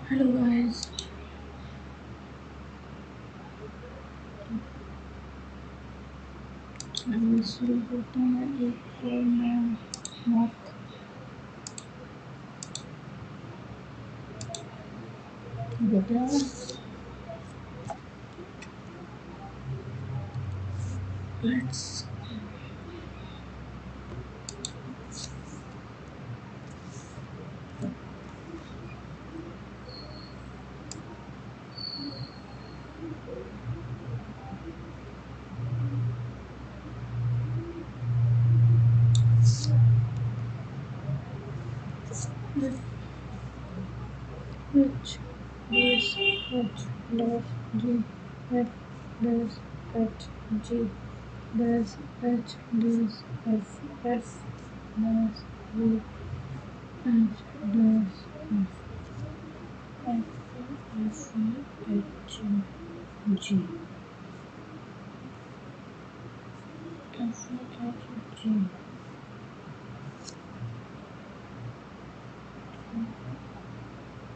Hello guys. अभी शुरू करते हैं एक और नया mock video. Let's H dash H dash G F dash H G dash H dash F F dash G H dash F F H G F H G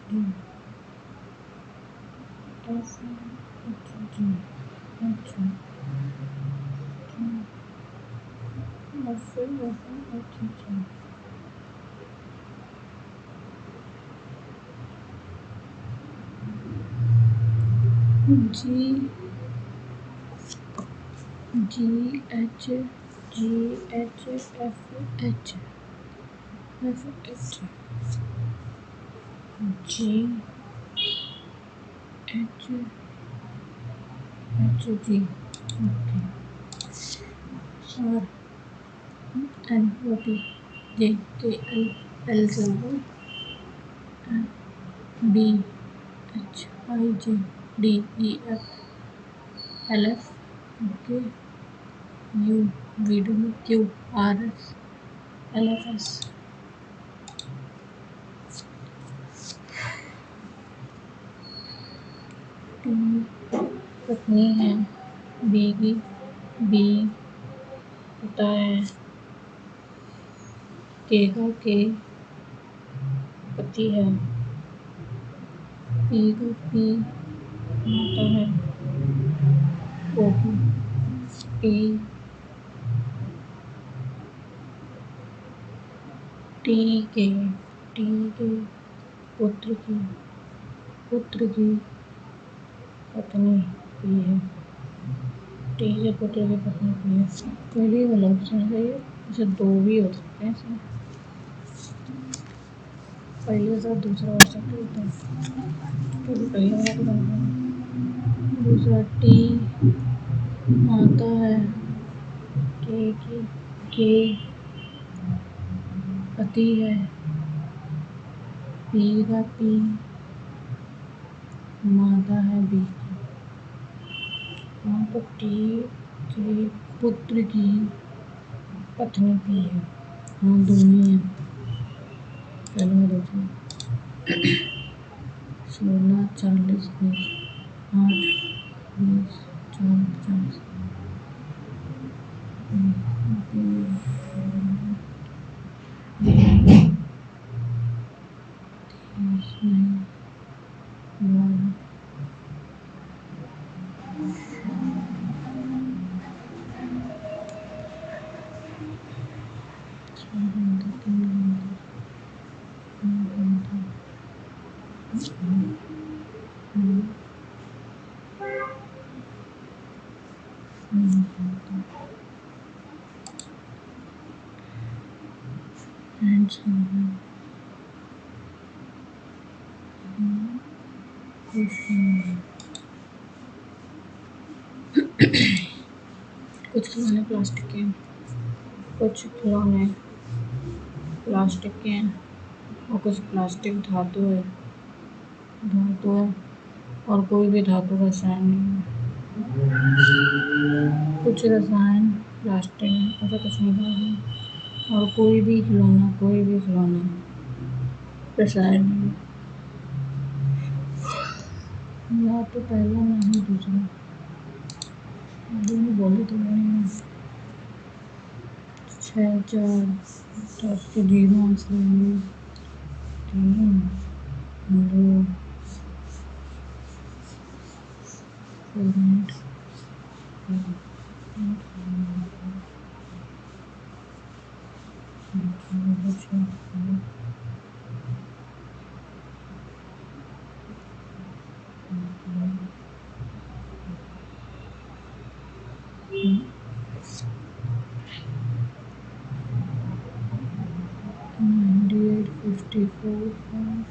D F H G H F H G G G H G H F H F H G H H G okay R N O P J K L L Z B H I J D E F L F okay U V W Q R S L F S T पत्नी है B की B पता है के का के पति है पी का पी माता है ओ की पी टी के पुत्र की पत्नी पी है टी के पुत्र की पत्नी पी है। पहले वाला ऑप्शन है ये, इसे दो भी हो सकते हैं इसमें। पहले से दूसरा ऑप्शन लेते हैं तो पहले वाला तो कंफर्म। दूसरा टी माता है के की के पति है पी का पी माता है बी की। हाँ तो टी के पुत्र की पत्नी पी है। हाँ दोनों हैं पहले दूसरा 16 40 20 8 20 4 50 नहीं 12 कुछ खिलौने प्लास्टिक के हैं, कुछ खिलौने प्लास्टिक के हैं और कुछ प्लास्टिक धातु है और कोई भी धातु रसायन नहीं है। कुछ रसायन प्लास्टिक है, ऐसा कुछ नहीं है और कोई भी खिलौना रसायन नहीं है। ना तो पहला ना ही दूसरा, दोनों बोले तो नहीं। 6 4 10 के 0 आंसर होंगे 3 2 54,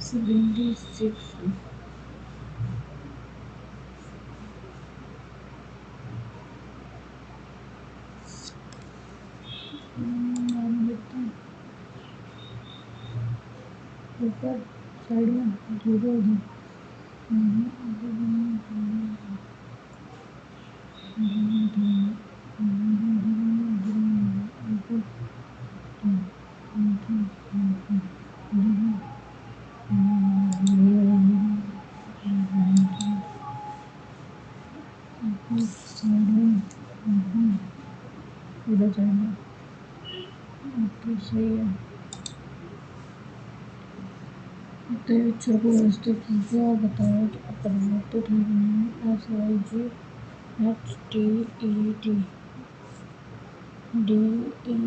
76. नाम लिखते हैं ऊपर साइड में जीरो उधर। इधर साइड में ओके सही है। अक्षर को व्यवस्थित कीजिए और बताओ कि अपरिवर्तित है कि नहीं। SIGHTED DEGHSTHU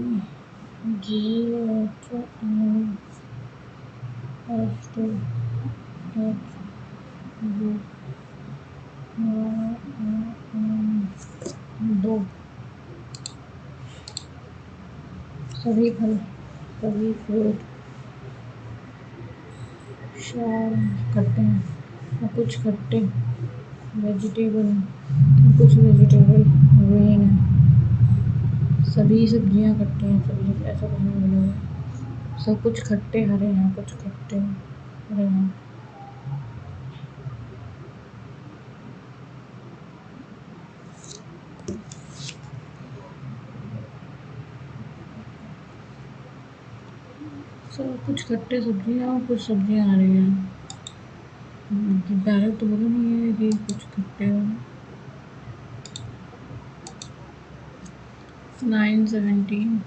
दो सभी फल सभी फ्रूट शाल खट्टे हैं और कुछ खट्टे वेजिटेबल कुछ वेजिटेबल ग्रीन है। सभी सब्जियां खट्टी हैं। सभी ऐसा कुछ नहीं मिलेगा। सब कुछ खट्टे हरे हैं कुछ खट्टे हरे हैं। सब कुछ खट्टे सब्जियां और कुछ सब्जियां हरी हैं। डायरेक्ट तो बोला नहीं है कि कुछ खट्टे हो। 917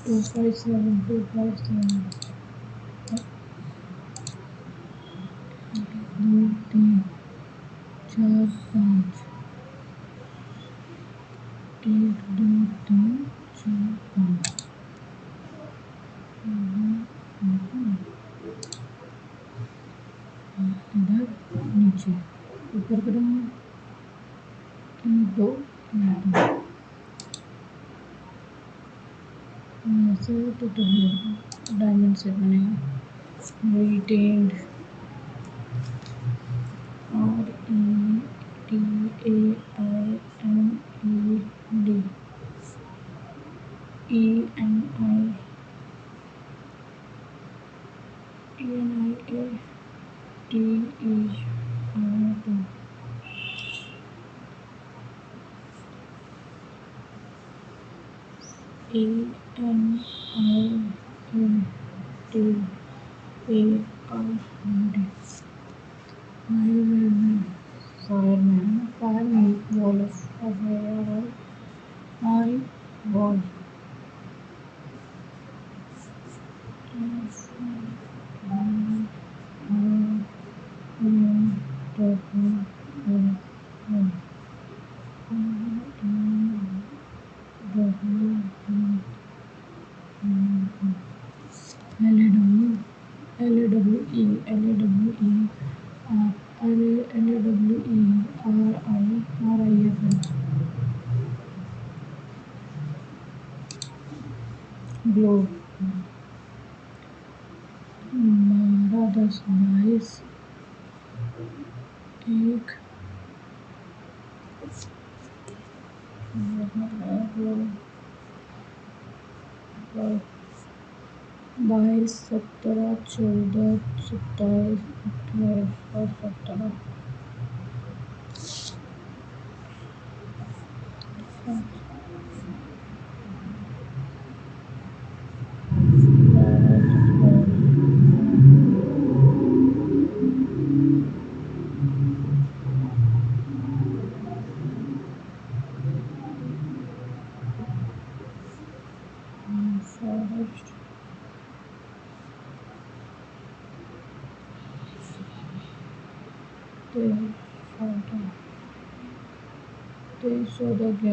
257 2 3 4 5 1 2 3 4 5 इधर नीचे ऊपर करेंगे 2 ऐसे तो डायमंड से बनेगा। Retained fireman wall of fire I wall globe 12 10 22 1 22 17 14 27 28 और 17 12 तेईस 11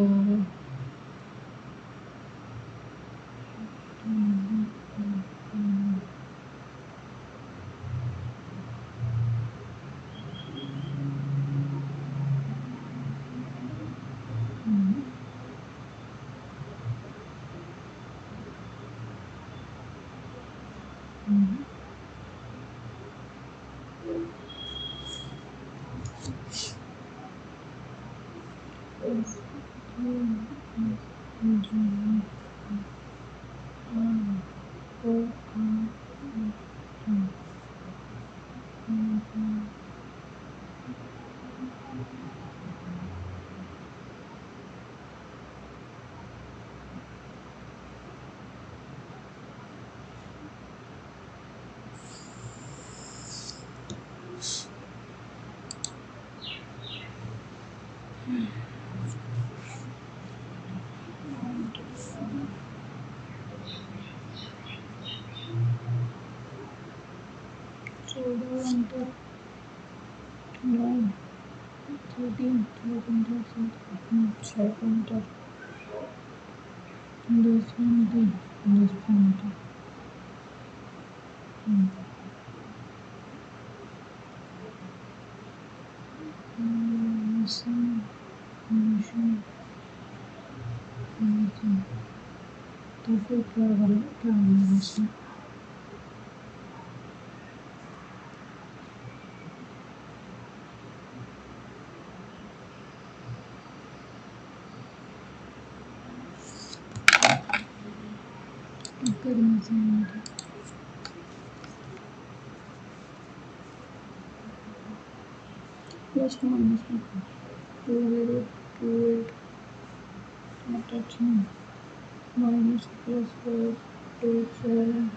तो फिर क्या होगा इसमें? प्लस माइनस में 2028 minus plus 4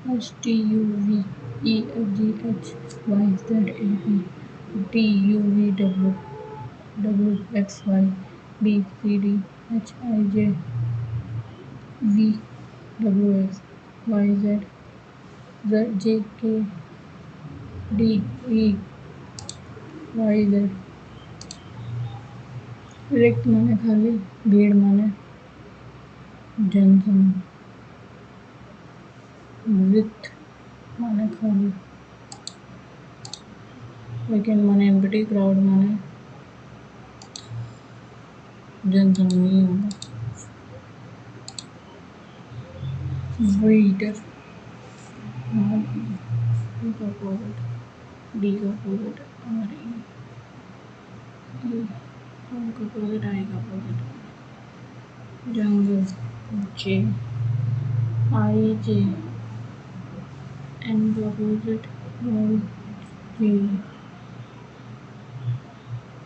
S T U V E F G H Y Z A B D U V W X Y B C D H I J V W X Y Z J K D E Y Z रिक्त माने खाली, भीड़ माने जनसमूह, रिक्त माने खाली, weekend माने एम्प्टी, क्राउड माने जनसमूह ही होगा। वेटर डी का अपोजिट डी का अपोजिट आर ई आर का अपोजिट आई का अपोजिट जंगल जे आई जे एन का opposite Y J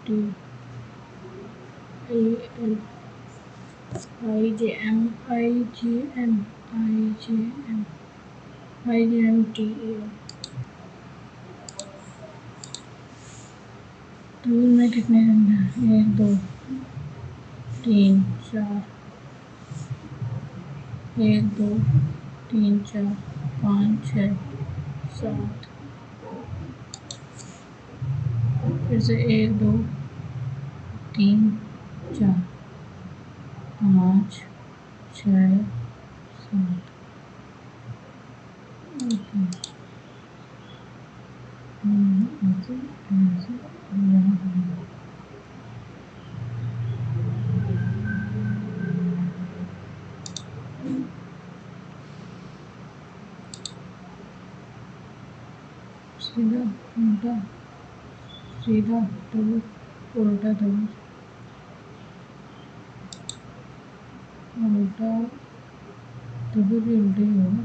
T A L I J M T A दूर में कितने रंग हैं? 1 2 3 4 1 2 3 4 5 6 7 फिर से 1 2 3 4 5 6 7 ऐसे सीधा उल्टा सीधा तबक उल्टा तबक उल्टा तबक ही उल्टे ही होगा।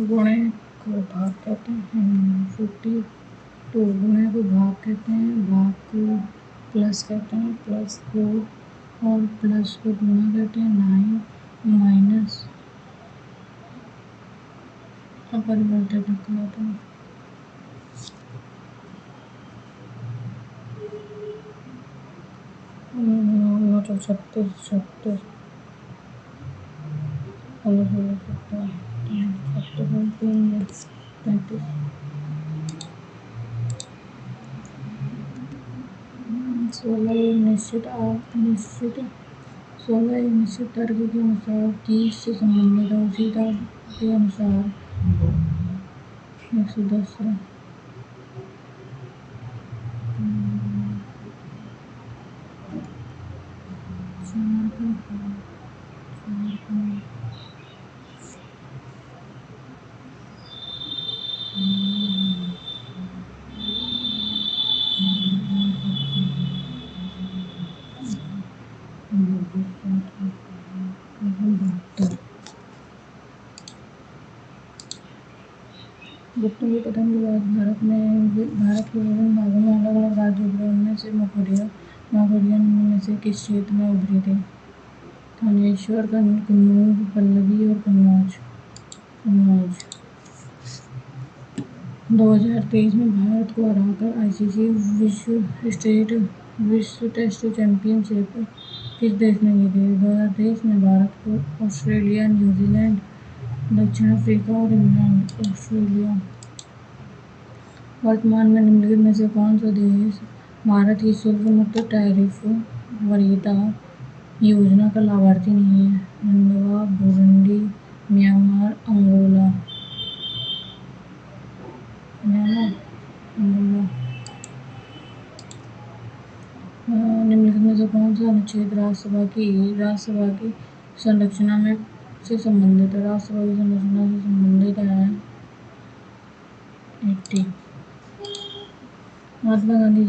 गुणे को भाग कहते हैं, 42 गुणे को भाग कहते हैं, भाग को प्लस कहते हैं, प्लस को और प्लस को गुणा कहते हैं। 9 माइनस अपरिवर्तित कहलाता है। तो 36 36 16 निश्चित तर्क के अनुसार 30 से संबंधित है, उसी तर्क के अनुसार 110 है। गुप्तों के पतन के बाद भारत के विभिन्न भागों में अलग अलग राज्य उभरे। उनमें से मौर्य निम्न में से किस क्षेत्र में उभरे थे? थानेश्वर, कन्नौज, पल्लवी और कन्नौज। 2023 में भारत को हराकर आईसीसी विश्व टेस्ट चैंपियनशिप किस देश ने जीती? 2023 में भारत को ऑस्ट्रेलिया, न्यूजीलैंड, दक्षिण अफ्रीका और इंग्लैंड। ऑस्ट्रेलिया। वर्तमान में निम्नलिखित में से कौन सा देश भारत की शुल्क मुक्त टैरिफ वरीयता योजना का लाभार्थी नहीं है? रंगवा, बुरुंडी, म्यांमार, अंगोला। निम्नलिखित में से कौन सा अनुच्छेद राज्यसभा की संरचना से संबंधित है? राज्यसभा की संरचना से संबंधित है 80। महात्मा गांधी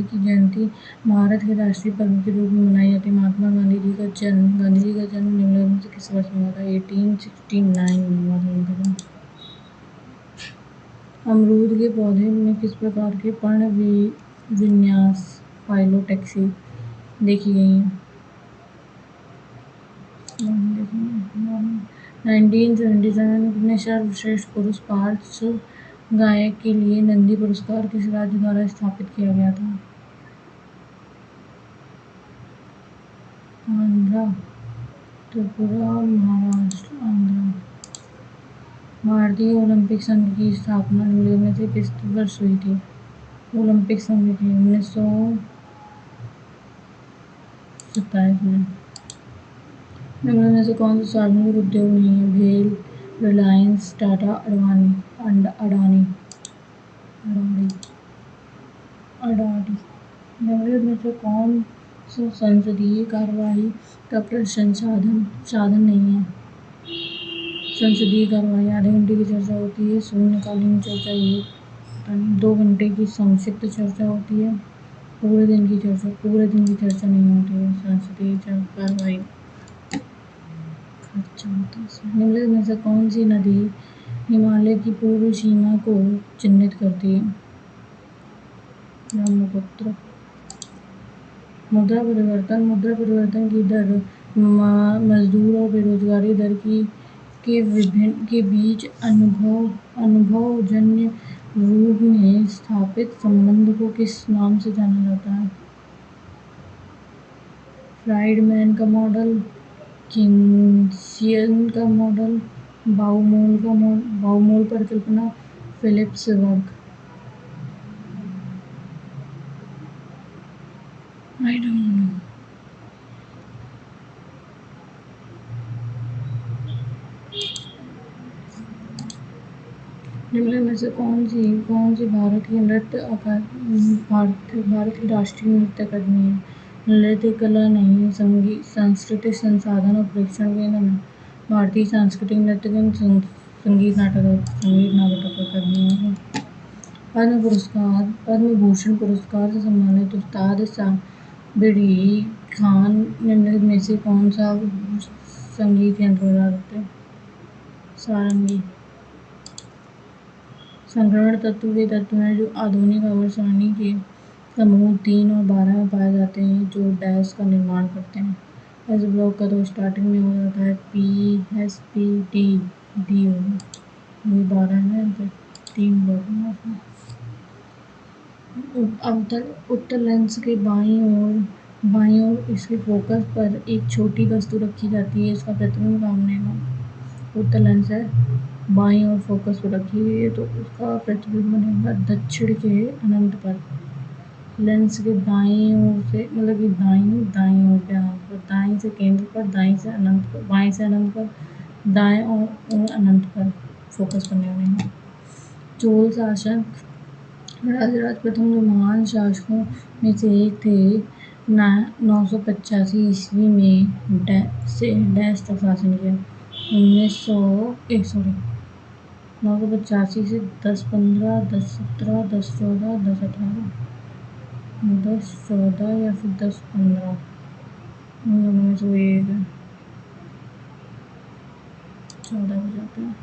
की जयंती भारत के राष्ट्रीय पर्व के रूप में मनाई जाती है। महात्मा गांधी जी का जन्म निम्नलिखित में से किस वर्ष में हुआ था? 1869 में हुआ था उनका जन्म। अमरूद के पौधे में किस प्रकार के पर्ण विन्यास फाइलोटैक्सी देखी गई है? 1977 में सर्वश्रेष्ठ पुरुष पार्श्व गायक के लिए नंदी पुरस्कार किस राज्य द्वारा स्थापित किया गया था? आंध्र, त्रिपुरा, महाराष्ट्र। आंध्र। भारतीय ओलंपिक संघ की स्थापना निम्नलिखित में से किस वर्ष हुई थी? ओलंपिक संघ की 1927 में। निम्नलिखित में से कौन सा सार्वजनिक उद्योग नहीं है? भेल, रिलायंस, टाटा, अडानी। निम्नलिखित में से कौन सा संसदीय कार्यवाही का साधन नहीं है? संसदीय कार्यवाही आधे घंटे की चर्चा होती है, शून्यकालीन चर्चा 2 घंटे की संक्षिप्त चर्चा होती है, पूरे दिन की चर्चा नहीं होती है। संसदीय कार्यवाही निम्नलिखित में से कौन सी नदी हिमालय की पूर्व सीमा को चिह्नित करती है? ब्रह्मपुत्र। मुद्रा परिवर्तन की दर मजदूर और बेरोजगारी दर के बीच अनुभवजन्य रूप में स्थापित संबंध को किस नाम से जाना जाता है? फ्राइडमैन का मॉडल, किंग्सियन का मॉडल, बाउमोल परिकल्पना, फिलिप्स वर्ग। I don't know. निम्न में से कौन सी भारत की भारत की राष्ट्रीय नृत्य अकादमी है? नृत्य कला नहीं, संगीत, सांस्कृतिक संसाधन और प्रेक्षण केंद्र में भारतीय सांस्कृतिक नृत्य केंद्र, संगीत नाटक अकादमी है। पद्म भूषण पुरस्कार से सम्मानित उस्ताद साबिरी खान निम्नलिखित में से कौन सा संगीत यंत्र बजाते हैं? सारंगी। संक्रमण तत्व वे तत्व हैं जो आधुनिक आवर्तसारणी के समूह 3 और 12 में पाए जाते हैं जो डैश का निर्माण करते हैं। इस ब्लॉक का तो स्टार्टिंग में हो जाता है PSPD डी होगा, ये 12 है तो 3 ब्लॉक में। उत्तर लेंस के बाईं ओर इसके फोकस पर एक छोटी वस्तु रखी जाती है, इसका प्रतिबिंब सामने का उत्तर लेंस है, बाईं ओर फोकस पर रखी हुई है तो उसका प्रतिबिंब बनेगा दक्षिण के अनंत पर। लेंस के दाईं ओर से मतलब कि दाईं ओर पे यहाँ पर दाईं से केंद्र पर, दाईं से अनंत पर, बाईं से अनंत पर, दाएं और अनंत पर फोकस करने वाले। चोल शासक राजराज प्रथम जो महान शासकों में से एक थे, 985 ईस्वी में डैश तक शासन किया। 985 से 1015, 1017, 1014, 1018, 1014 या फिर 1015 में से कोई एक है, 14 हो जाते हैं।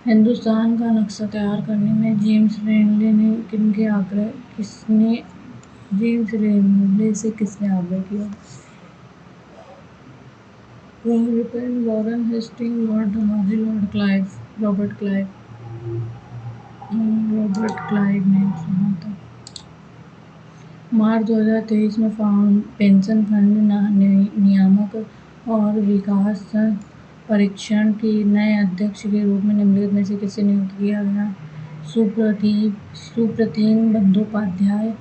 हिंदुस्तान का नक्शा तैयार करने में जेम्स रेनले से किसने आग्रह किया? Lord Ripon, Warren Hastings, Lord Dalhousie, Robert Clive ने कहा था। मार्च 2023 में पेंशन फंड नियामक और विकास परीक्षण के नए अध्यक्ष के रूप में निम्नलिखित में से किसे नियुक्त किया गया? सुप्रतिम बंदोपाध्याय,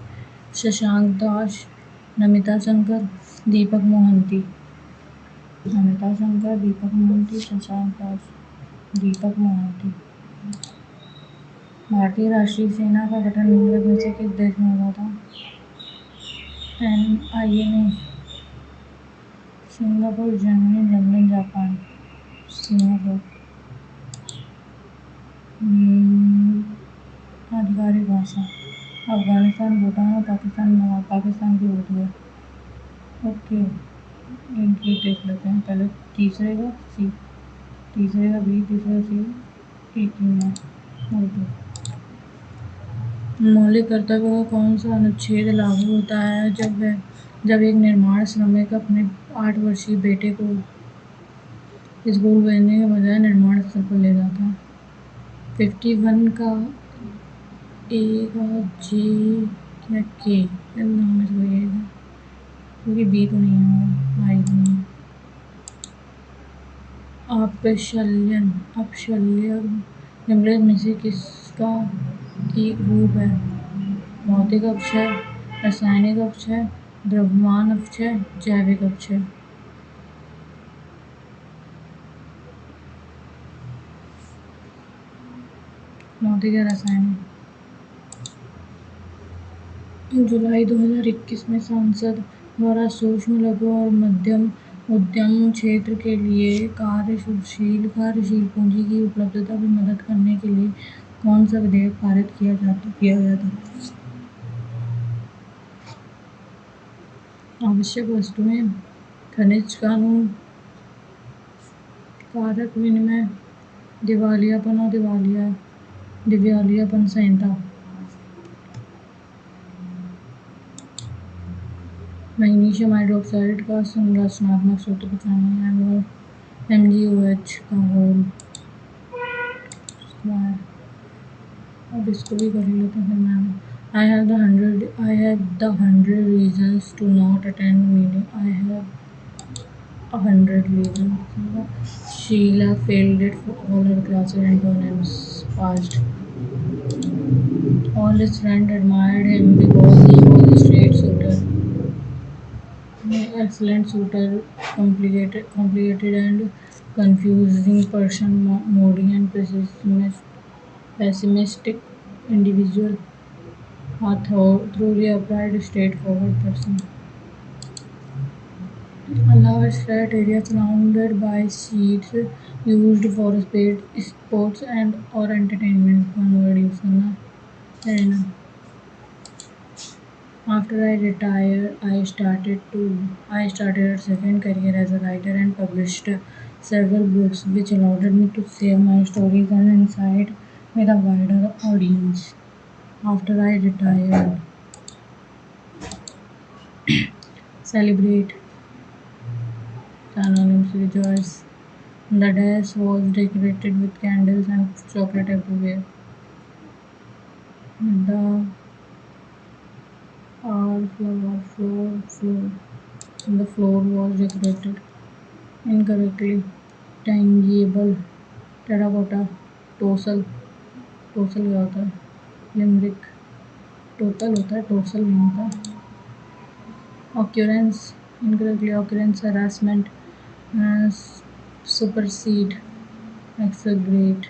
शशांक दास, नमिता शंकर, दीपक मोहंती। शशांक दास, दीपक मोहंती। भारतीय राष्ट्रीय सेना का गठन निम्नलिखित में से किस देश में हुआ था? INA, Singapore, Germany, London, Japan. Singapore. आधिकारिक भाषा अफगानिस्तान, भूटान और पाकिस्तान की उर्दू है। ओके, इनकी देख लेते हैं पहले। तीसरे का B, तीसरे का C, एक ही है उर्दू। मौलिक कर्तव्य का कौन सा अनुच्छेद लागू होता है जब एक निर्माण श्रमिक अपने 8 वर्षीय बेटे को स्कूल भेजने के बजाय निर्माण स्थल पर ले जाता है? 51 का A का J या K, नाम में कोई है क्योंकि B तो नहीं है, I तो नहीं है। अपशल्यन निम्नलिखित में से किसका एक रूप है? भौतिक अपक्षय, रासायनिक अपक्षय, द्रव्यमान अपक्षय, जैविक अपक्षय। भौतिक या रासायनिक। जुलाई 2021 में संसद द्वारा सूक्ष्म, लघु और मध्यम उद्यम क्षेत्र के लिए कार्यशील पूंजी की उपलब्धता में मदद करने के लिए कौन सा विधेयक पारित किया गया था? आवश्यक वस्तुएं, खनिज कानून, कारक विनिमय, दिवालियापन और दिवालियापन संहिता। मैग्नीशियम हाइड्रोक्साइड का संरचनात्मक सूत्र बताएं। MgOH का होल स्क्वायर। अब इसको भी कर लेते हैं ma'am. I have the 100 reasons to not attend meeting. I have 100 reasons. Sheila failed it for all her classes and Tonems passed. All his friends admired him because he was a straight shooter. Excellent shooter, complicated and confusing person, moody and pessimistic individual, a thoroughly upright, straightforward person. A large flat area surrounded by seats used for sports and or entertainment. One word use करना arena. After I retired, I started a second career as a writer and published several books, which allowed me to share my stories and insight with a wider audience. After I retired, celebrate, synonyms rejoice. The desk was decorated with candles and chocolate everywhere. The floor. The floor was decorated incorrectly. Tangible, terracotta, tossal, tossal क्या होता है? Limerick, total होता है, टोसल नहीं होता. Occurrence, incorrectly occurrence, harassment, uh, supersede, exaggerate,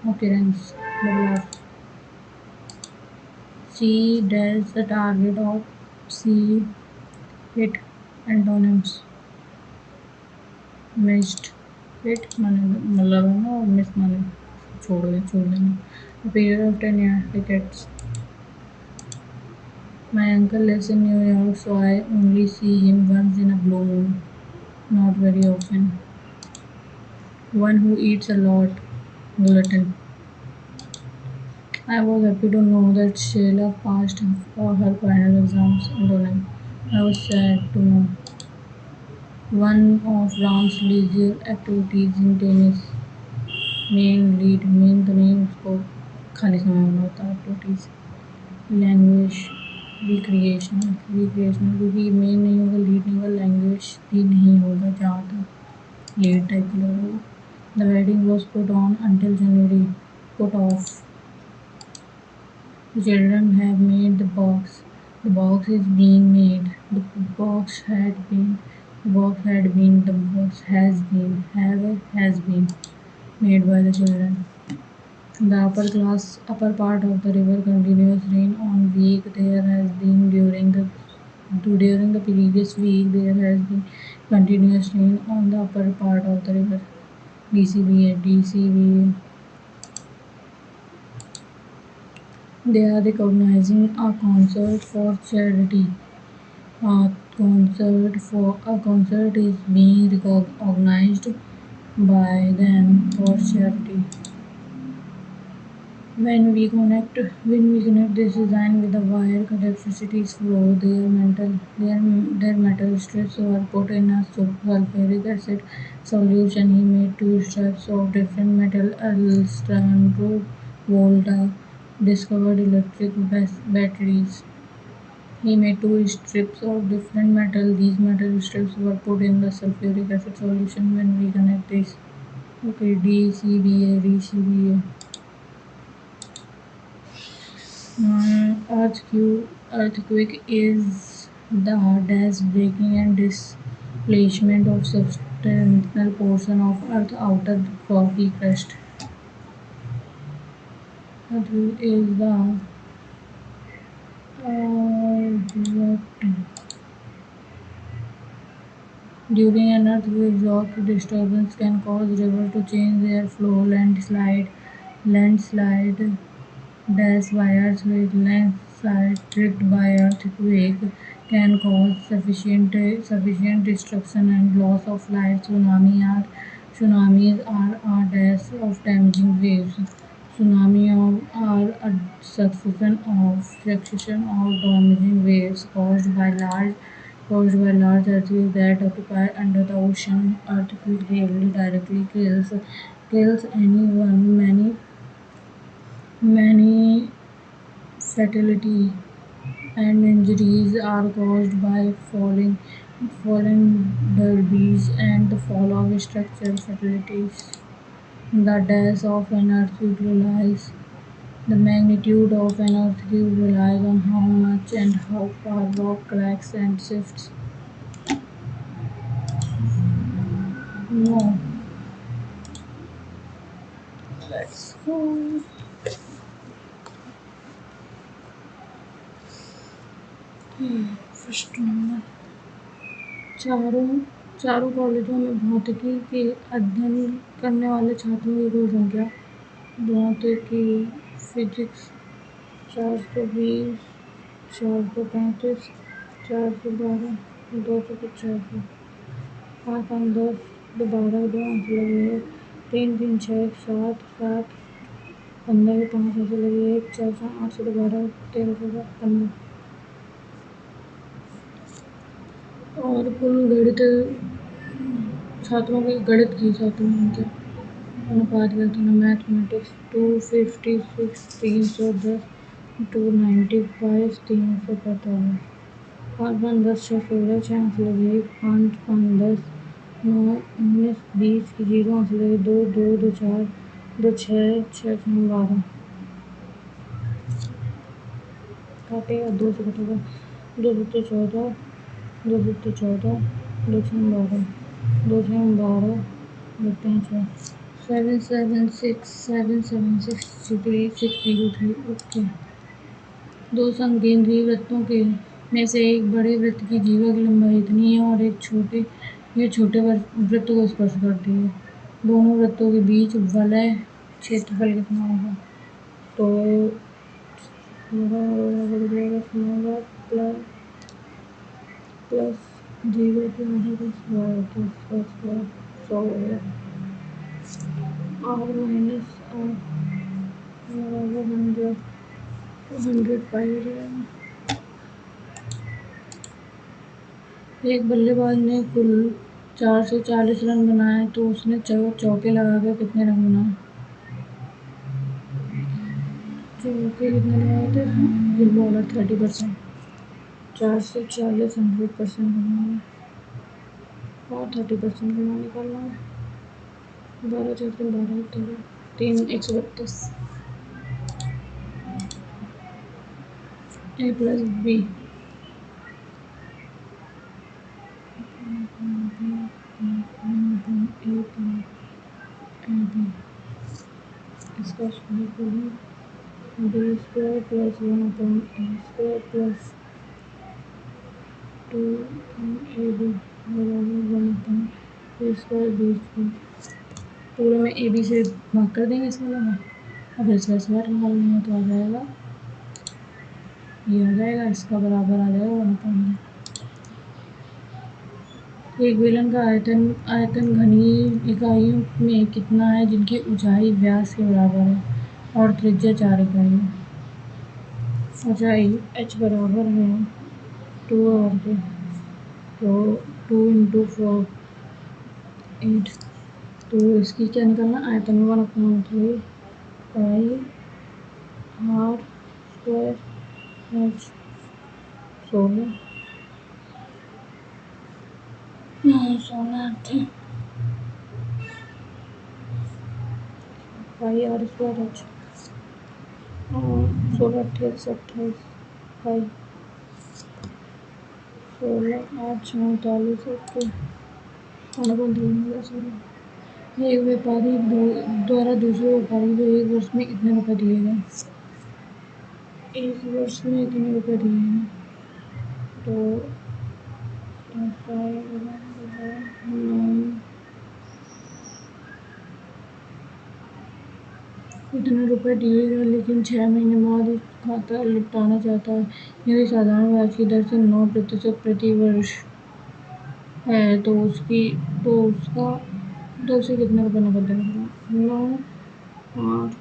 occurrence, double R. C dash the target of C hit, antonyms, missed, hit माने मतलब है ना, मिस माने छोड़ देना. A period of 10 years, decades. My uncle lives in New York, so I only see him once in a blue moon. Not very often. One who eats a lot. Glutton. I was happy to know that Sheila passed her final exams. Antonym. I was sad to know. One of Ram's leisure activities in tennis. Main तो नहीं उसको खाली समय में होता है activities. Language recreational क्योंकि main नहीं होगा, लीड नहीं होगा, लैंग्वेज भी नहीं होगा जहाँ तक लीड टाइप की लग रही है. The wedding was put on until January. Put off. The children have made the box. The box is being made. The box had been. The box had been. The box has been. Has been made by the children. The upper part of the river continuous rain on week. There has been during the previous week there has been continuous rain on the upper part of the river. DCBA. They are recognizing a concert for charity. A concert is being recognized by them for charity. When we connect this design with a wire, electricity flow. Their metal strips were put in a sulfuric acid solution. He made two strips of different metal. Alessandro Volta discovered electric batteries. He made two strips of different metal. These metal strips were put in the sulfuric acid solution. When we connect this, okay, DCBA. Earthquake is the hardest breaking and displacement of substantial portion of Earth's outer rocky crust. Earthquake is the during an earthquake, shock disturbance can cause rivers to change their flow. Landslide dash by earthquake. Landslide triggered by earthquake can cause sufficient destruction and loss of life. Tsunamis are a dash of damaging waves. Are a succession of damaging waves caused by large earthquakes that occur under the ocean. Earthquake rarely directly kills anyone. Many fatality and injuries are caused by falling debris and the fall of structural fatalities. The dash of an earthquake relies The magnitude of an earthquake relies on how much and how far rock cracks and shifts. नो। Let's go. First number. चारों कॉलेजों में भौतिकी के अध्ययन करने वाले छात्रों की कुल संख्या। भौतिकी, फिजिक्स 420, 435, 412, 285, 5 5 10, 12 2 आंसर लगे, 3 3 6 7 7, 15 के 5 आंसर लगे, 1 4 4 8 से 12, 13 14 15। और कुल गणित छात्रों की संख्या अनुपात करते हैं। मैथमेटिक्स 256, 310, 295, 345, 5 5 10 6 16, 6 आंसर लगे, 5 5 10, 9 19 20, 0 आंसर लगे, 2 2 2 4, 2 6 6 12, काटेगा 2 से कटेगा, 2 7 14, 2 7 14, 2 6 12, 2 6 12, देखते हैं 6 7 7 6 7 7 6 3 6 0 3। ओके। दो संकेंद्रीय वृत्तों के में से एक बड़े वृत्त की जीवा की लंबाई इतनी है और एक छोटे वृत्त को स्पर्श करती है। दोनों वृत्तों के बीच वलय क्षेत्रफल कितना होगा? तो प्लस 0 के सौ हो गया, और माइनस बराबर 100 पाई हो जाएगा। एक बल्लेबाज ने कुल 440 रन बनाए तो उसने चौके लगाकर कितने रन बनाए? चौके कितने लगाए थे? Good bowler 30%। 440 100% बनाए और 30% बना निकालना है। 12 4 12 3 132। A प्लस बी इसका B square plus 1/a square plus 2ab बराबर 1/a स्क्वायर बी स्क्वायर। पूरे में ए बी से भाग कर देंगे इसका लगा, अब इसका स्क्वायर निकालना है तो आ जाएगा, ये आ जाएगा, इसका बराबर आ जाएगा 1/a। एक बेलन का आयतन घनीय इकाइयों में कितना है जिनकी ऊंचाई व्यास के बराबर है और त्रिज्या 4 इकाई है? ऊंचाई h बराबर है 2r के, तो 2 × 4 8, तो इसकी क्या निकालना? आयतन 1/3 पाई r स्क्वायर h 16 थे पाई r स्क्वायर h 16 28 28 पाई 16 8 39। ओके। एक व्यापारी द्वारा दूसरे व्यापारी को एक वर्ष में कितने रुपए दिए गए? एक वर्ष में इतने रुपए दिए हैं, तो इतने रुपए दिए गए लेकिन 6 महीने बाद खाता लौटाना चाहता है। यदि साधारण ब्याज की दर से 9% प्रति वर्ष है तो उसे कितने रुपए नकद देना पड़ेगा? 9 8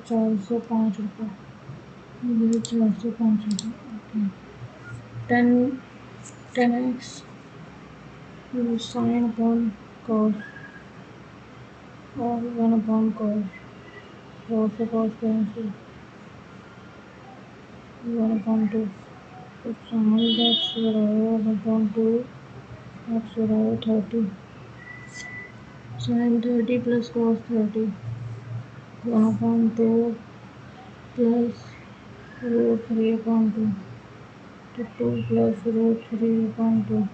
₹9,405 ₹405 okay 10x sin upon cos और 1 upon cos से cos कैंसिल 1 upon 2 तो sin x बराबर 1 upon 2 x बराबर 30 sin 30 plus cos 30 1 upon 2 plus root 3 upon 2 तो 2 plus root 3 upon 2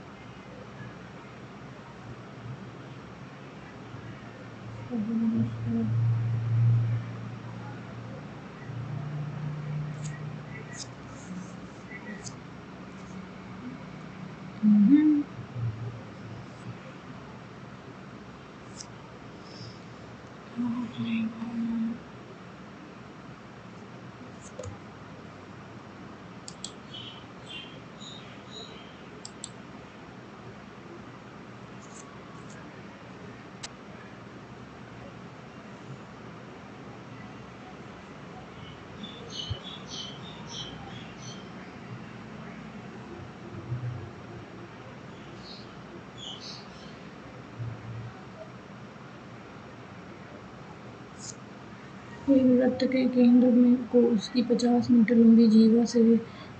एक वृत्त के केंद्र में को उसकी 50 मीटर लंबी जीवा से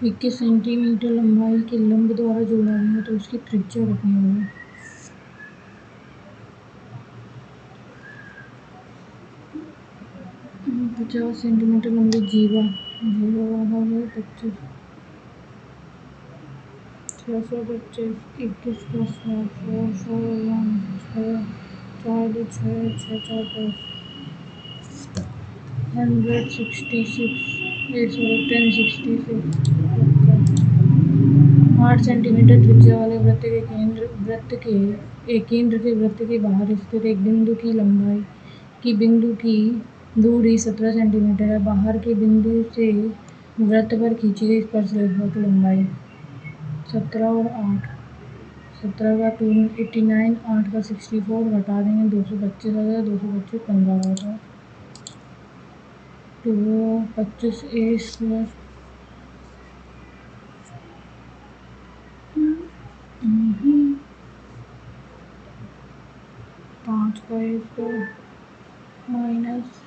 21 सेंटीमीटर लंबाई के लंब द्वारा जोड़ा गया तो उसकी त्रिज्या कितनी होगी 50 सेंटीमीटर लंबी जीवा वाला है 25 625 21 प्लस 4 4 1 6 4 2 6 6 4 10 166 8 सेंटीमीटर त्रिज्या वाले वृत्त के वृत्त के बाहर स्थित एक बिंदु की दूरी 17 सेंटीमीटर है बाहर के बिंदु से वृत्त पर खींची गई स्पर्शरेखा की लंबाई 17 और 8 17 का 289 8 का 64 घटा देंगे 225 15 होगा तो 25 ए स्क्वायर 5 का ए स्क्वायर माइनस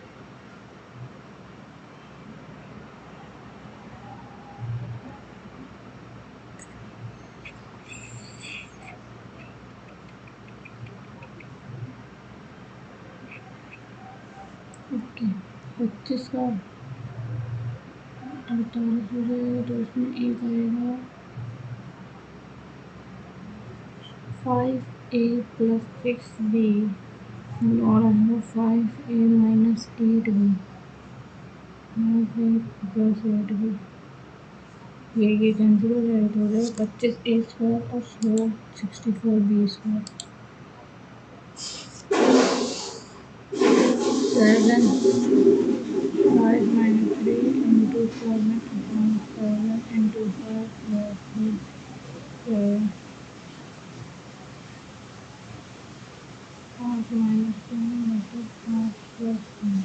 25 का 48 हो जाएगा तो उसमें एक आएगा 5a प्लस 6b और आएगा 5a minus 8b 5a plus 8b ये कैंसिल हो जाएगा तो हो जाएगा 25a स्क्वायर और 64b square 7 5 minus 3 into 7 upon 7 into 5 plus 3 5 minus 10 into 5 plus 1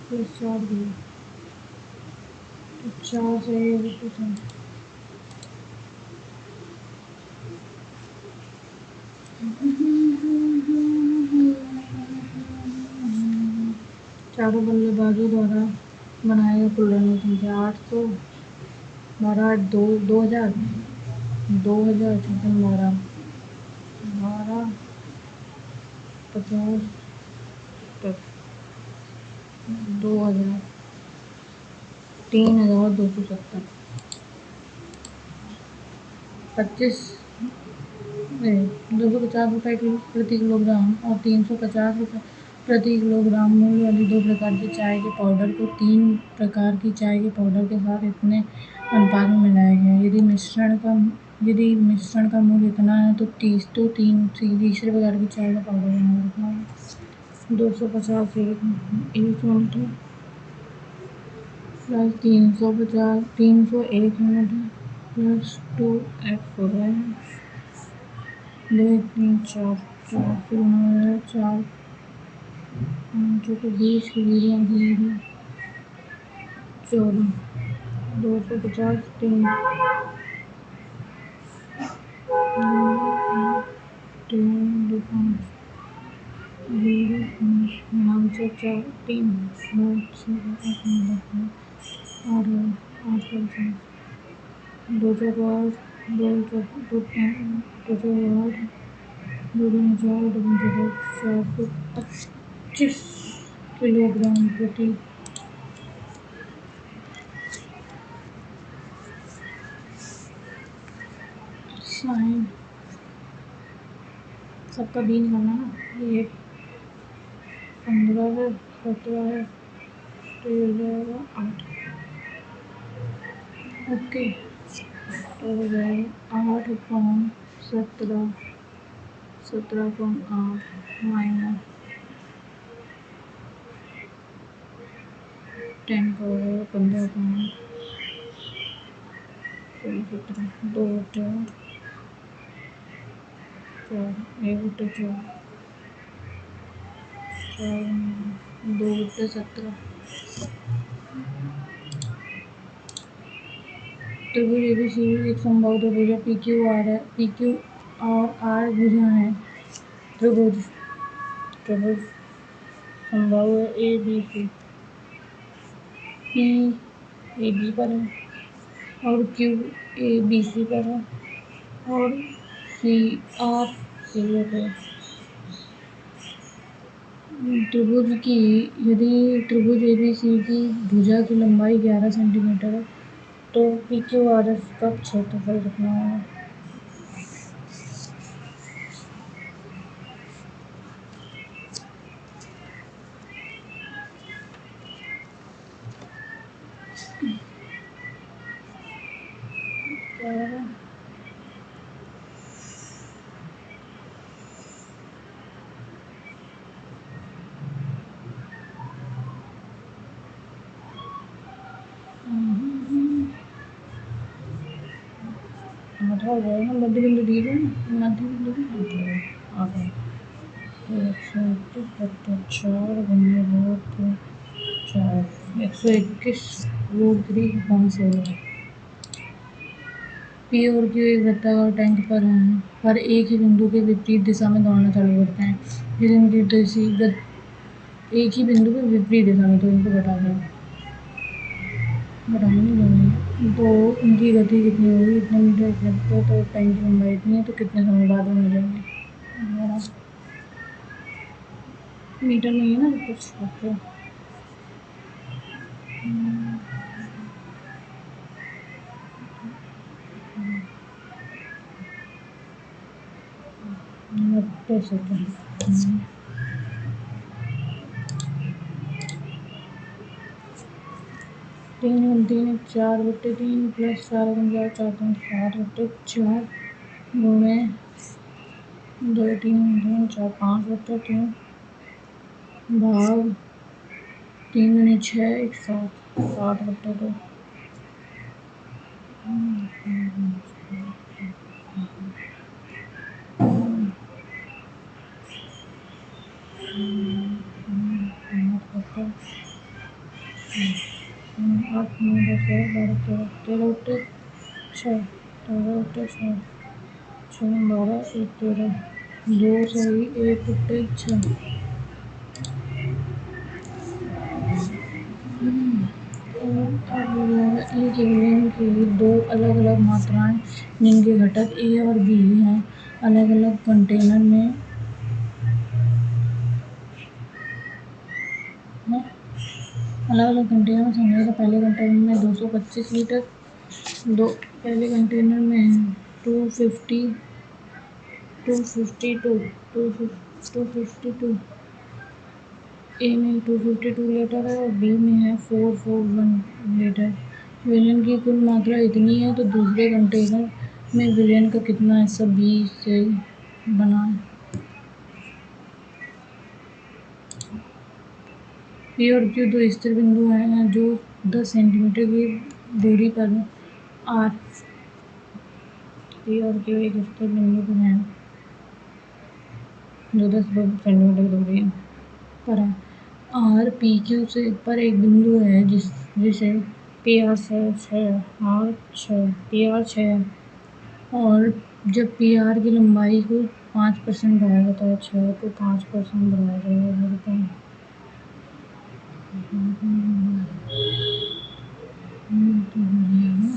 plus 4 दिया तो 4 से चारों बल्लेबाजों द्वारा बनाए गए कुल रनों की संख्या 800 12 2000 2000 छप्पन 12 50 2000 3270 25 ₹250 प्रति किलोग्राम और 350 रुपये प्रति किलोग्राम मूल्य वाली 2 प्रकार की चाय के पाउडर को 3 प्रकार की चाय के पाउडर के साथ इतने अनुपात में मिलाया गया यदि मिश्रण का यदि मिश्रण का मूल्य इतना है तो तीसरे प्रकार की चाय का पाउडर बना रखना है। 250 एक यूनिट है प्लस 301 यूनिट है प्लस 2x हो गया है 2 1 3 4 4 फिर हमारा 4 जो कि 20 की वीडियो दी है 14 250 3 2 5 0 9 से 4 3 9 से 8 8 से 2 4 8 2 2 5 2 8 2 4 425 किलोग्राम प्रति साइन सबका बीन करना ना। ये 15 है 17 है तो ये हो जाएगा 8 ओके तो हो जाएगा 8/17 17.8 माइनस 10 का हो जाएगा 15 2 बटे 4 1 बटे 4 2 बटे 17 त्रिभुज एबीसी एक समबाहु त्रिभुज है PQ और R भुजा है त्रिभुज समबाहु है ABC P AB पर है और Q ABC पर है और C R C पे त्रिभुज की यदि त्रिभुज ABC की भुजा की लंबाई 11 सेंटीमीटर है तो PQRS का क्षेत्रफल कितना होगा। आधा हो जाएगा मध्य बिंदु दिए गए ना मध्य बिंदु भी आधा 121 गुना रूट 4 121 √3 P और Q एक वृत्ताकार टैंक पर एक ही बिंदु के विपरीत दिशा में दौड़ना चालू करते हैं फिर इनकी एक ही बिंदु के विपरीत दिशा में तो इनको बढ़ाएंगे दोनों तो उनकी गति कितनी होगी इतने मीटर लगता तो टैंक की लंबाई इतनी है तो कितने समय बाद में मिलेंगे मीटर में है ना कुछ ओके नब्बे सेकेंड 3 3 4 बटे 3 प्लस 4 4 4 7 बटे 4 गुणे 2 3 3 4 5 बटे 3 भाग 3 गुणे 6 1 7 7 बटे 2 8 9 10 11 12 13 6 12 1 13 2 सही 1 बटे 6 एक विलयन की दो अलग अलग मात्राएं जिनके घटक A और B हैं अलग अलग कंटेनर में संग्रहित पहले कंटेनर में 225 लीटर पहले कंटेनर में 252 A में 252 लीटर है और B में है 441 लीटर विलयन की कुल मात्रा इतनी है तो दूसरे कंटेनर में विलयन का कितना हिस्सा बी से बना है? पी और क्यू दो स्थिर बिंदु हैं जो 10 सेंटीमीटर की दूरी पर हैं। आर पी और क्यू एक स्थिर बिंदु पर हैं जो 10 सेंटीमीटर की दूरी पर है। आर पी क्यू से पर एक बिंदु है जिसे पी आर से 6 और जब पी आर की लंबाई को 5% बढ़ाया जाता है 6 को 5% बढ़ाया जाएगा तो हो जाएगा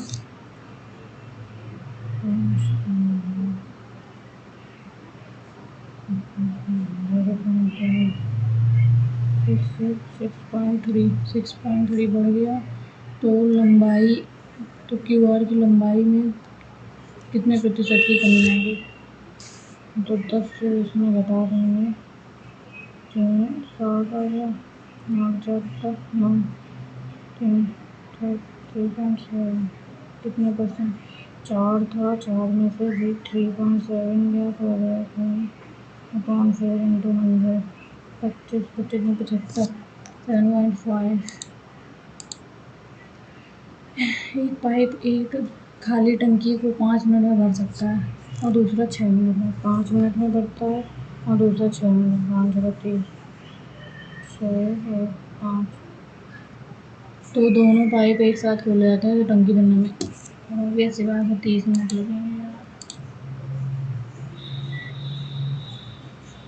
6.3 बढ़ गया तो लंबाई तो क्यू आर की लंबाई में कितने प्रतिशत की कमी आएगी? तो 10 से इसमें घटा देंगे 7 आ गया 9 3 3.7 कितने परसेंट 4 था 4 में से भी 3.7 गया तो हो गया 4 इंटू 100 25 में 75 7.5 एक पाइप एक खाली टंकी को 5 मिनट में भर सकता है और दूसरा 6 मिनट में 5 मिनट में भरता है और दूसरा 6 मिनट 5 6 और 5 तो दोनों पाइप एक साथ खोले जाते हैं तो टंकी भरने में और वैसे बात है 30 मिनट लगेंगे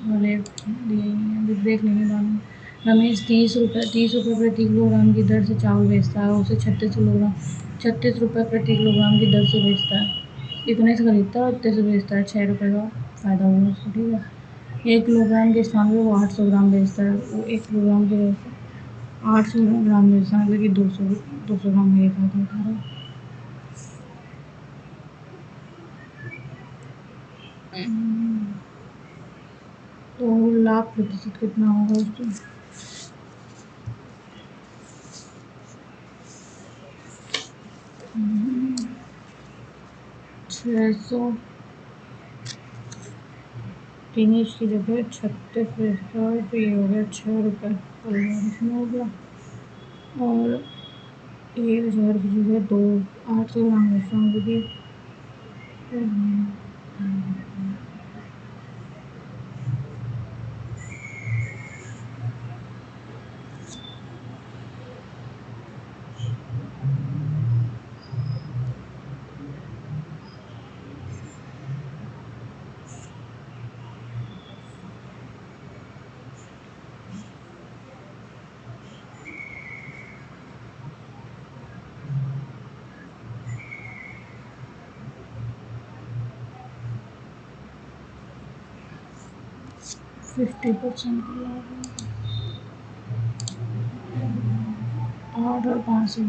वाले देख लेंगे बाद में। रमेश 30 रुपये प्रति किलोग्राम की दर से चावल बेचता है उसे 36 रुपये प्रति किलोग्राम की दर से बेचता है इतने से खरीदता है और इतने से बेचता है 6 रुपये का फ़ायदा होगा उसको ठीक है 1 किलोग्राम के स्थान पर वो 800 ग्राम बेचता है वो 1 किलोग्राम के 800 ग्राम बेचता है मतलब कि 200 ग्राम का एक आता है तो लाभ प्रतिशत कितना होगा उसको 600 फिनिश की जगह 36 बेचता है तो ये हो गया 6 रुपये इसमें हो गया और 1000 की जगह 800 ग्राम बेचता हूँ क्योंकि 50% का लाभ है 8 और 5 से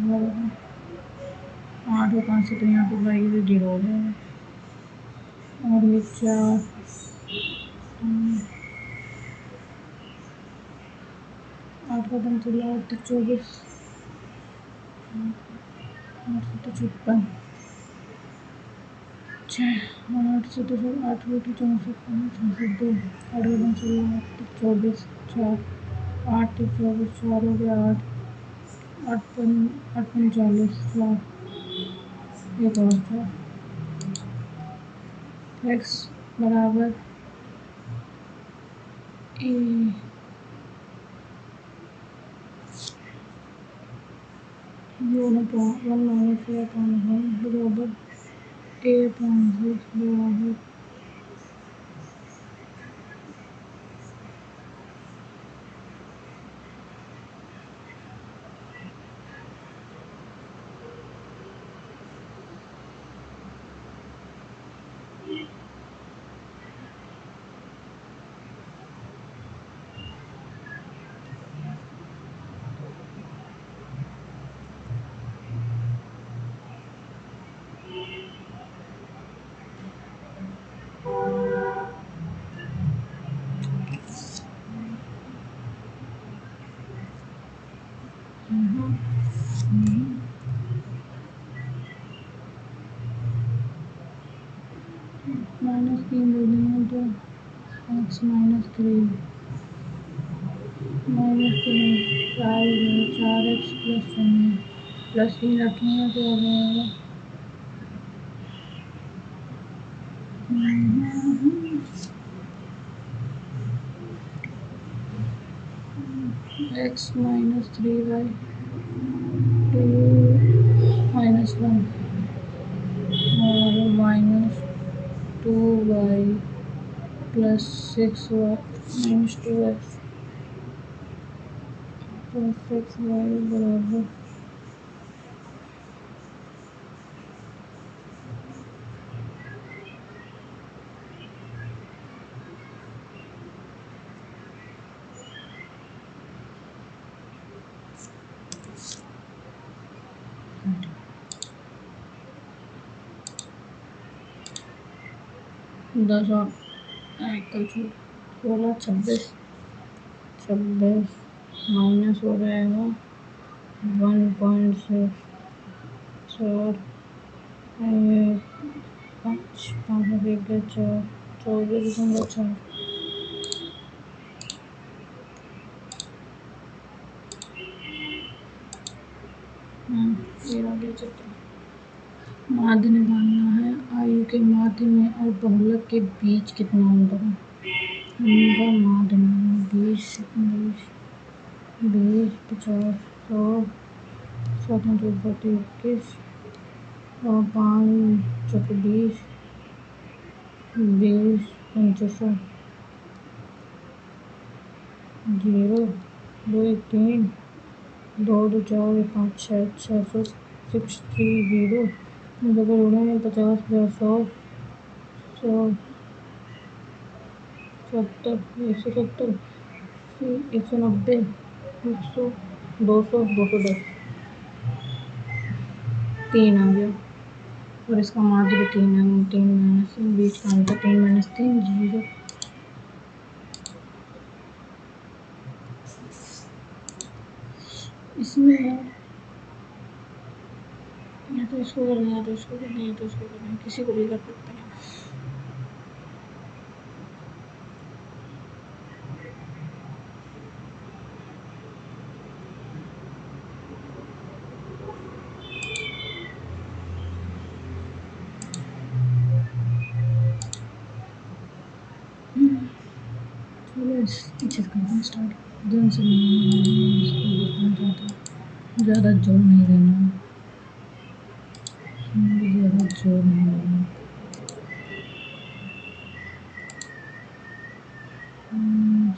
8 और 5 से तो यहाँ पे भाई 0 हो जाएगा और ये 4 8 का 24 8 से 56 8 से तो 8 रोटी 64 2 8 का 24 4 8 से 24 4 हो गया 8 45 लाख एक और था x बराबर ए 1 माइनस a अपॉन 1 बराबर a अपॉन 6 बराबर -3 दे दिए तो x -3 -3 5 है, 4x + 1 है, +3 रखेंगे तो हो जाएगा x -3y 2 -1 और -2y + 6y -2x + 6y बराबर 10 और 16 26 माइनस हो जाएगा 1.6 4 5 5 एक 4 24.4 ये आगे चलते माध्य निकालना है। आयु के माध्य में और बहुलक के बीच कितना अंतर है। इनका माध्य में 20 50 100 17 21 और 5 चौके 20 25 0 2 1 3 2 2 4 1 5 6 600 6 3 0 50 100 170 170 190 100 200 210 3 आ गया और इसका माध्य भी 3 है। 3 माइनस बीच का अंतर 3 - 3 0 इसमें है या तो इसको करना है या तो इसको करना है या तो इसको करना है, किसी को भी कर सकते हैं। करना स्टार्ट ध्यान से ज़्यादा जोर नहीं देना, ज़्यादा जोर नहीं देना।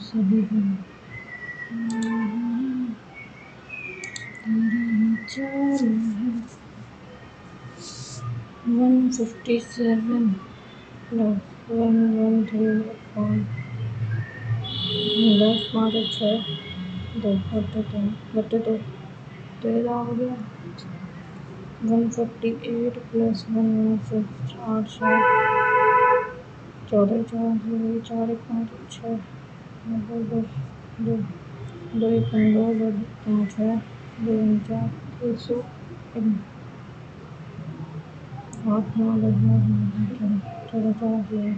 सभी को 157 + 113 10 5 6 2 बटे 2 13 हो गया। 148 + 116 8 7 14 4 4 1 5 6 2 2 2 2 1 2 2 5 6 2 4 100 8 9 10 11 12 13 14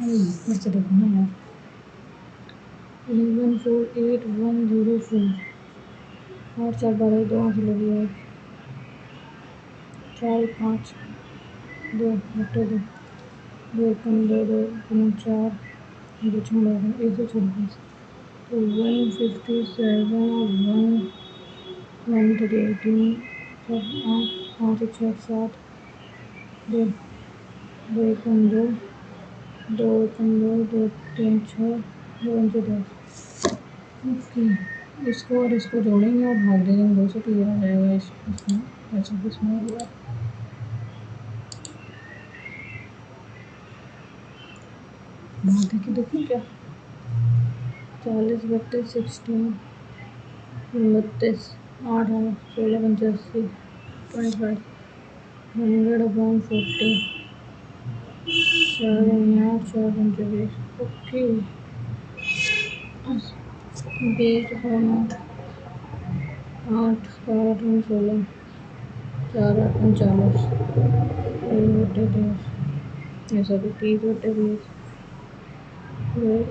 ऊपर से देखो ना यार 148 104 8 4 12 2 आंख लगी है 4 5 2 बटे 2 2 2 2 3 4 2 6 126 तो 157 और 138 सब 8 5 6 7 2 2 1 2 2 1 2 2 3 6 2 5 10 ओके, इसको और इसको जोड़ेंगे और भाग देंगे, 200 क्लियर आ जाएगा इसमें ऐसा कुछ नहीं हुआ। भाग दे के देखूँ क्या? 40 32 16 32 8 16 85 25 100/40 4 8 4 25। ओके, बेस अपॉन 8 8 16 4 8 49 30/10 ये सभी 30/20 सॉरी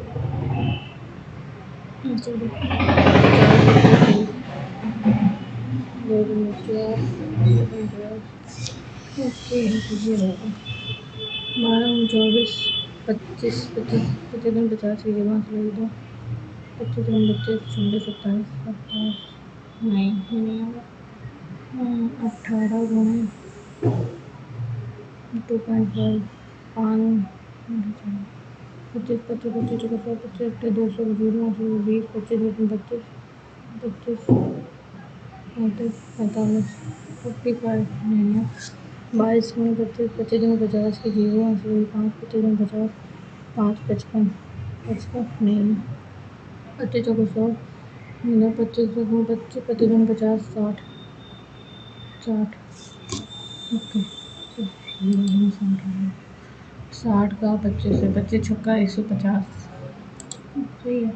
50/30 2 50। ओके, ये होगा 12 24 25 25 25 दूनी 50 की जगह से लिख दो 25 दूनी 25 26 27 27 नहीं ये नहीं होगा 18 गुणे 2.5 5 25 25 25 25 25 200 जीरो 20 25 25 25 35 45 45 नहीं है 22 में 25 25 में 50 की जीरो 5 25 में 50 5 55 55 नहीं है 25 को 100 25 में 25 25 में 50 60 60 ओके 60 का 25 से 25 छक्का 150 सही है।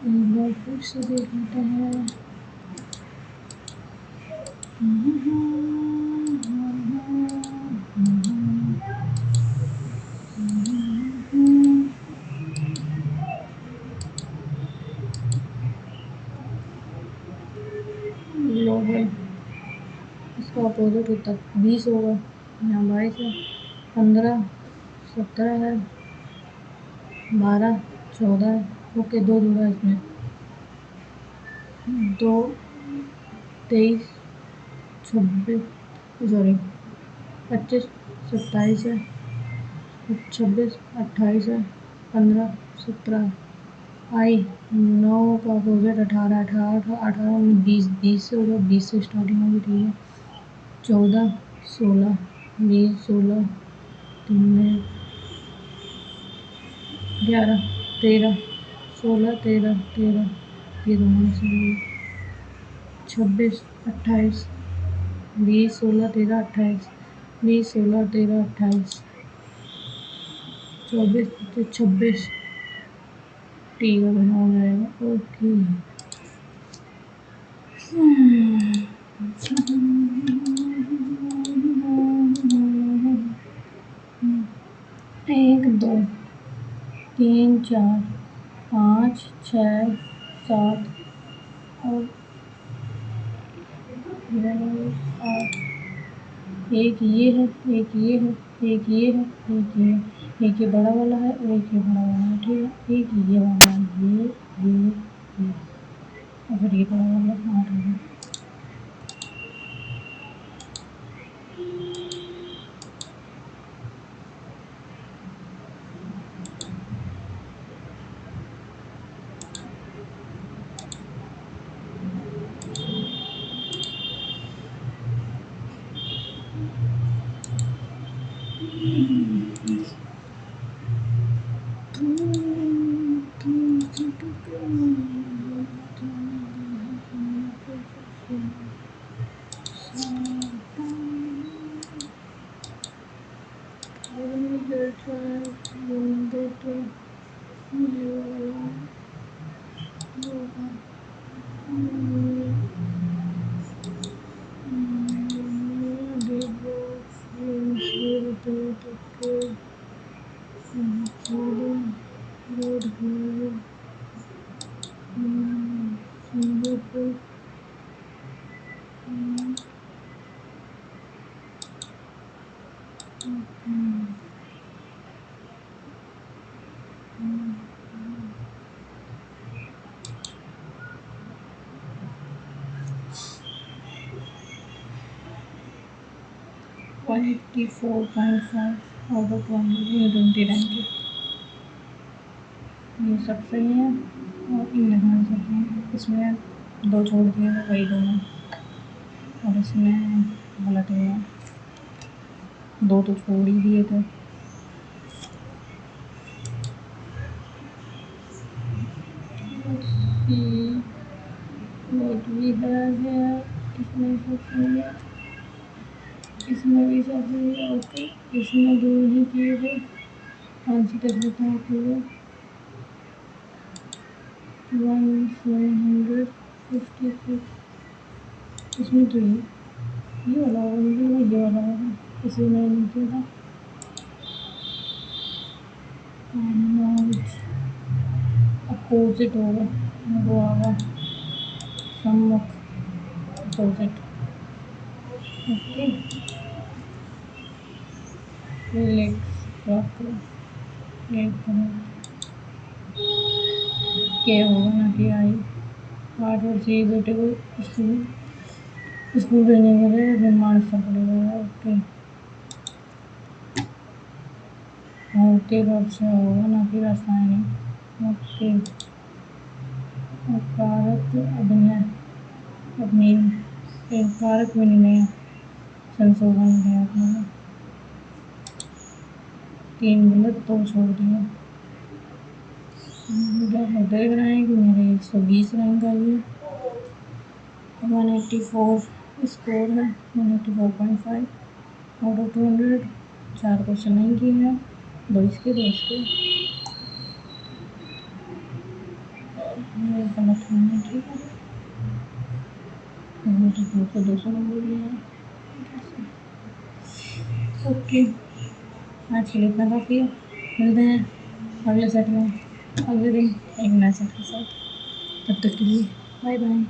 एक बार फिर से देख लेते हैं। लो है इसका अपोजिट होता है 20 होगा, यहाँ 22 है 15 17 है 12 14 है। ओके, दो जोड़ा इसमें 2 23 26 सॉरी 25 27 है 26 28 है 15 17 आई 9 का अपोजिट 18 18 18 20 20 से होगा 20 से स्टार्टिंग होगी ठीक है 14 16 20 16 3 में 11 13 16 13 13 ये दोनों से 26 28 20 16 13 28 20 16 13 28 24 25 26 ठीक है बना हो जाएगा। ओके एक दो तीन चार 5 6 7 और 8 एक ये है एक ये है एक ये है एक ये है एक ये बड़ा वाला है और एक ये बड़ा वाला है ठीक है एक ये वाला है ये और फिर ये बड़ा वाला 8 हो गया। One 84.5 out of 120 ranking. ये सब सही है और यहाँ सब है। इसमें 2 छोड़ दिए थे वही दोनों, और इसमें गलत है, 2 तो छोड़ ही दिए थे। what we have here, इसमें सब सही है, इसमें भी सब सही है। ओके, इसमें 2 ही किए थे, आंसर तक बताओ किए 1756। इसमें तो ये वाला होगा, मुझे लगा ये वाला होगा, इसलिए मैंने नहीं किया था। अपोजिट होगा, वो होगा सम्मुख, अपोजिट। ओके, रिलेक्स एक के होगा ना कि आई। 8 वर्ष ये बेटे को स्कूल भेजने के लिए निर्माण स्थल पड़ेगा। ओके, भौतिक से होगा ना कि रासायनिक। ओके, कारक अभिनय अपनी कारक विनिमय संशोधन है अपने 3 गलत 2 छोड़ दिए। देख रहे हैं कि मेरे 120 रैंक आई है, 184 स्कोर है, 184.5 आउट ऑफ 200। 4 क्वेश्चन नहीं किए हैं, 2 इसके 2 इसके, ये गलत है। ठीक है, तो 200 नंबर लिए हैं। ओके, आज के लिए इतना काफ़ी है। मिलते हैं अगले सेट में, अगले दिन एक नए सेट के साथ। तब तक के लिए बाय बाय।